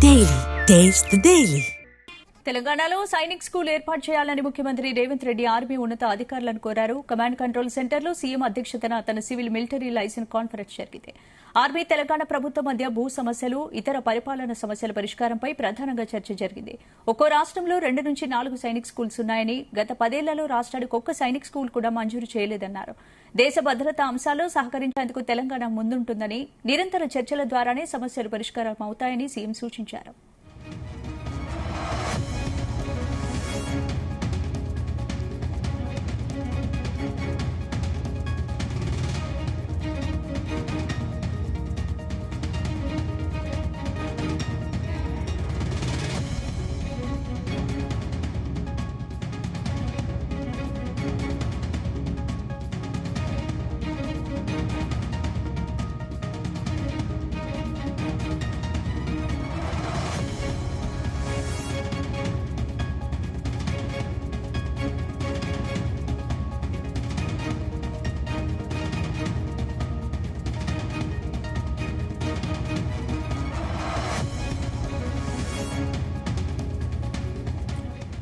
Daily. Taste the Daily. తెలంగాణలో Sainik school ఏర్పాటు చేయాలని ముఖ్యమంత్రి రేవంత్ రెడ్డి ఆర్మీ ఉన్నత అధికారులను కోరారు. కమాండ్ కంట్రోల్ సెంటర్లో సీఎం అధ్యక్షతన తన సివిల్ మిలిటరీ లైసెన్స్ కాన్ఫరెన్స్ జరిగింది. ఆర్మీ తెలంగాణ ప్రభుత్వం మధ్య భూ సమస్యలు, ఇతర పరిపాలన సమస్యల పరిష్కారంపై ప్రధానంగా చర్చ జరిగింది. ఒక్కో రాష్ట్రంలో 2 నుంచి 4 సైనిక్ స్కూల్స్ ఉన్నాయని, గత 10 ఏళ్లలో రాష్ట్రానికి ఒక్క సైనిక్ స్కూల్ కూడా మంజూరు చేయలేదన్నారు. దేశ భద్రతా అంశాల్లో సహకరించేందుకు తెలంగాణ ముందుంటుందని, నిరంతర చర్చల ద్వారానే సమస్యలు పరిష్కారం అవుతాయని సీఎం సూచించారు.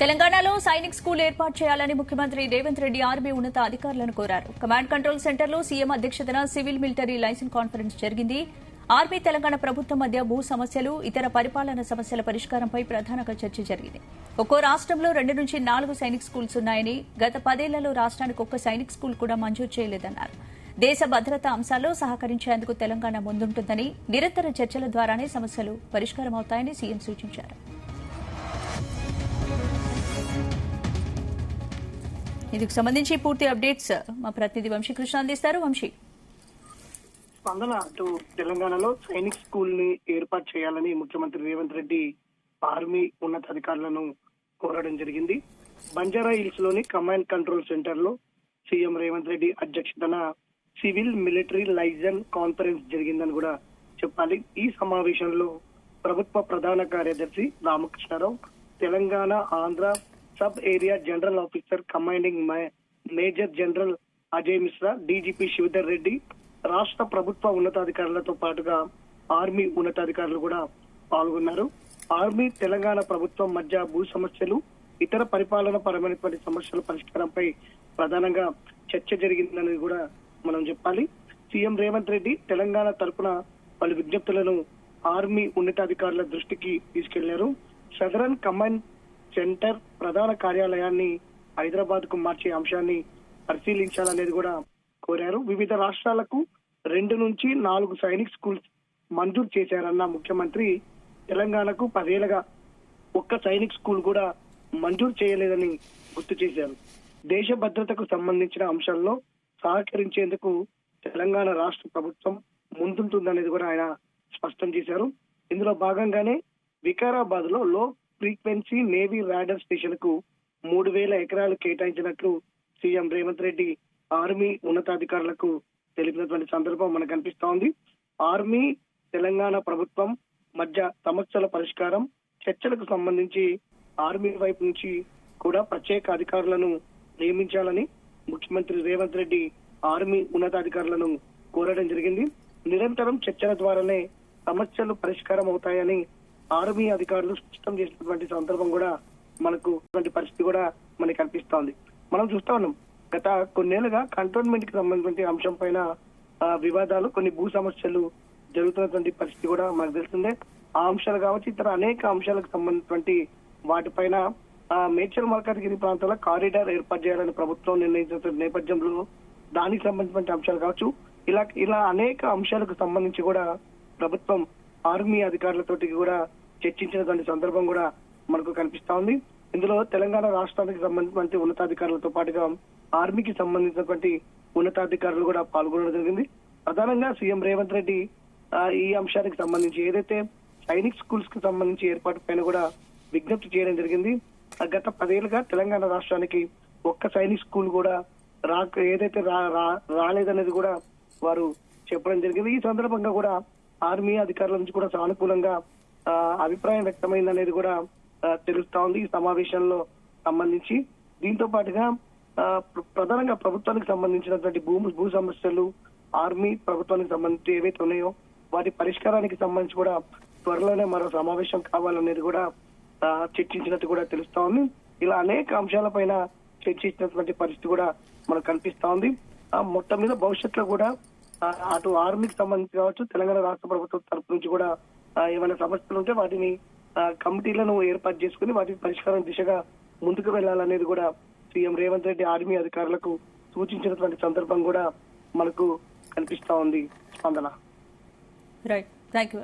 తెలంగాణలో సైనిక్ స్కూల్ ఏర్పాటు చేయాలని ముఖ్యమంత్రి రేవంత్ రెడ్డి ఆర్మీ ఉన్నత అధికారులను కోరారు. కమాండ్ కంట్రోల్ సెంటర్లో సీఎం అధ్యక్షతన సివిల్ మిలిటరీ లైసెన్స్ కాన్ఫరెన్స్ జరిగింది. ఆర్మీ తెలంగాణ ప్రభుత్వం మధ్య భూ సమస్యలు, ఇతర పరిపాలన సమస్యల పరిష్కారంపై ప్రధానంగా చర్చ జరిగింది. ఒక్కో రాష్ట్రంలో 2 నుంచి 4 సైనిక్ స్కూల్స్ ఉన్నాయని, గత 10 ఏళ్లలో రాష్ట్రానికి ఒక్క సైనిక్ స్కూల్ కూడా మంజూరు చేయలేదన్నారు. దేశ భద్రతా అంశాల్లో సహకరించేందుకు తెలంగాణ ముందుంటుందని, నిరంతర చర్చల ద్వారానే సమస్యలు పరిష్కారమవుతాయని సీఎం సూచించారు. ఇందుకు సంబంధించి పూర్తి అప్డేట్స్ మా ప్రతినిధి వంశీకృష్ణ అందిస్తారు. వంశీ, స్పందన అటు తెలంగాణలో సైనిక్ స్కూల్ ని ఏర్పాటు చేయాలని ముఖ్యమంత్రి రేవంత్ రెడ్డి ఆర్మీ ఉన్నతాధికారులను కోరడం జరిగింది. బంజారా హిల్స్ లోని కమాండ్ కంట్రోల్ సెంటర్ లో సీఎం రేవంత్ రెడ్డి అధ్యక్షతన సివిల్ మిలిటరీ లైజన్ కాన్ఫరెన్స్ జరిగిందని కూడా చెప్పాలి. ఈ సమావేశంలో ప్రభుత్వ ప్రధాన కార్యదర్శి Ramakrishnarao, Telangana Andhra sub area general officer commanding major general Ajay Mishra, DGP Shivdhar Reddy, రాష్ట్ర ప్రభుత్వ ఉన్నతాధికారులతో పాటుగా ఆర్మీ ఉన్నతాధికారులు కూడా పాల్గొన్నారు. ఆర్మీ తెలంగాణ ప్రభుత్వం మధ్య భూ సమస్యలు, ఇతర పరిపాలన పరమైనటువంటి సమస్యల పరిష్కారంపై ప్రధానంగా చర్చ జరిగిందని కూడా మనం చెప్పాలి. సీఎం రేవంత్ రెడ్డి తెలంగాణ తరఫున పలు విజ్ఞప్తులను ఆర్మీ ఉన్నతాధికారుల దృష్టికి తీసుకెళ్లారు. సదరన్ కమాండ్ సెంటర్ ప్రధాన కార్యాలయాన్ని హైదరాబాద్ కు మార్చే అంశాన్ని పరిశీలించాలనేది కూడా కోరారు. వివిధ రాష్ట్రాలకు 2 నుంచి 4 సైనిక్ స్కూల్స్ మంజూరు చేశారన్న ముఖ్యమంత్రి, తెలంగాణకు 10 ఏళ్లుగా ఒక్క సైనిక్ స్కూల్ కూడా మంజూరు చేయలేదని గుర్తు చేశారు. దేశ భద్రతకు సంబంధించిన అంశాల్లో సహకరించేందుకు తెలంగాణ రాష్ట్ర ప్రభుత్వం ముందుంటుందనేది కూడా ఆయన స్పష్టం చేశారు. ఇందులో భాగంగానే వికారాబాద్ లో ఫ్రీక్వెన్సీ నేవీ రాడర్ స్టేషన్ కు 3000 ఎకరాలు కేటాయించినట్లు సీఎం రేవంత్ రెడ్డి ఆర్మీ ఉన్నతాధికారులకు తెలిపినటువంటి సందర్భం మనకు కనిపిస్తా ఉంది. ఆర్మీ తెలంగాణ ప్రభుత్వం మధ్య సమస్యల పరిష్కారం, చర్చలకు సంబంధించి ఆర్మీ వైపు నుంచి కూడా ప్రత్యేక అధికారులను నియమించాలని ముఖ్యమంత్రి రేవంత్ రెడ్డి ఆర్మీ ఉన్నతాధికారులను కోరడం జరిగింది. నిరంతరం చర్చల ద్వారానే సమస్యలు పరిష్కారం అవుతాయని ఆర్మీ అధికారులు స్పష్టం చేసినటువంటి సందర్భం కూడా మనకు పరిస్థితి కూడా మనకి కనిపిస్తోంది. మనం చూస్తా ఉన్నాం, గత కొన్నేళ్లుగా కంటోన్మెంట్ కి సంబంధించిన అంశం పైన వివాదాలు, కొన్ని భూ సమస్యలు జరుగుతున్నటువంటి పరిస్థితి కూడా మనకు తెలిసిందే. ఆ అంశాలు కావచ్చు, ఇతర అనేక అంశాలకు సంబంధించినటువంటి వాటిపైన మేడ్చల్ మల్కాజ్గిరి ప్రాంతంలో కారిడార్ ఏర్పాటు చేయాలని ప్రభుత్వం నిర్ణయించిన నేపథ్యంలో దానికి సంబంధించిన అంశాలు కావచ్చు, ఇలా అనేక అంశాలకు సంబంధించి కూడా ప్రభుత్వం ఆర్మీ అధికారులతోటి కూడా చర్చించినటువంటి సందర్భం కూడా మనకు కనిపిస్తా ఉంది. ఇందులో తెలంగాణ రాష్ట్రానికి సంబంధించిన ఉన్నతాధికారులతో పాటుగా ఆర్మీకి సంబంధించినటువంటి ఉన్నతాధికారులు కూడా పాల్గొనడం జరిగింది. ప్రధానంగా సీఎం రేవంత్ రెడ్డి ఈ అంశానికి సంబంధించి ఏదైతే సైనిక్ స్కూల్స్ కి సంబంధించి ఏర్పాటు పైన కూడా విజ్ఞప్తి చేయడం జరిగింది. గత 10 ఏళ్లుగా తెలంగాణ రాష్ట్రానికి ఒక్క సైనిక్ స్కూల్ కూడా రాలేదనేది కూడా వారు చెప్పడం జరిగింది. ఈ సందర్భంగా కూడా ఆర్మీ అధికారుల నుంచి కూడా సానుకూలంగా అభిప్రాయం వ్యక్తమైందనేది కూడా తెలుస్తా ఉంది ఈ సమావేశంలో సంబంధించి. దీంతో పాటుగా ప్రధానంగా ప్రభుత్వానికి సంబంధించినటువంటి భూ సమస్యలు, ఆర్మీ ప్రభుత్వానికి సంబంధించి ఏవైతే ఉన్నాయో వాటి పరిష్కారానికి సంబంధించి కూడా త్వరలోనే మరో సమావేశం కావాలనేది కూడా చర్చించినట్టు కూడా తెలుస్తా ఉంది. ఇలా అనేక అంశాలపైన చర్చించినటువంటి పరిస్థితి కూడా మనకు కనిపిస్తా ఉంది. మొత్తం మీద భవిష్యత్తులో కూడా అటు ఆర్మీకి సంబంధించి కావచ్చు, తెలంగాణ రాష్ట్ర ప్రభుత్వం తరపు నుంచి కూడా ఏమైనా సమస్యలు ఉంటే వాటిని కమిటీలను ఏర్పాటు చేసుకుని వాటి పరిష్కారం దిశగా ముందుకు వెళ్లాలనేది కూడా సీఎం రేవంత్ రెడ్డి ఆర్మీ అధికారులకు సూచించినటువంటి సందర్భం కూడా మనకు కనిపిస్తా ఉంది. స్పందన. Right, thank you.